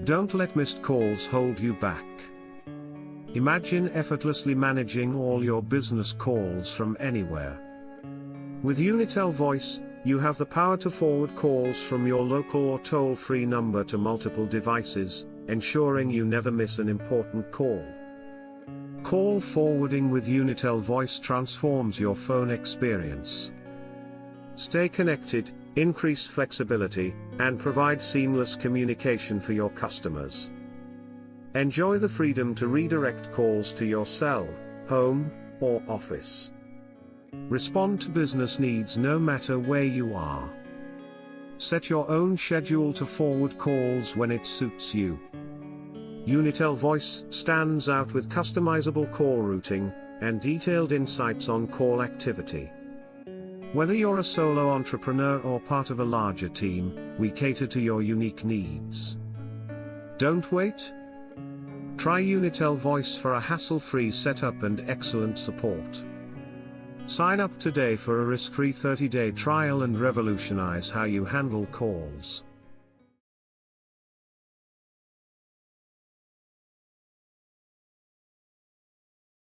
Don't let missed calls hold you back. Imagine effortlessly managing all your business calls from anywhere. With Unitel Voice, you have the power to forward calls from your local or toll-free number to multiple devices, ensuring you never miss an important call. Call forwarding with Unitel Voice transforms your phone experience. Stay connected, increase flexibility, and provide seamless communication for your customers. Enjoy the freedom to redirect calls to your cell, home, or office. Respond to business needs no matter where you are. Set your own schedule to forward calls when it suits you. Unitel Voice stands out with customizable call routing and detailed insights on call activity. Whether you're a solo entrepreneur or part of a larger team, we cater to your unique needs. Don't wait. Try Unitel Voice for a hassle-free setup and excellent support. Sign up today for a risk-free 30-day trial and revolutionize how you handle calls.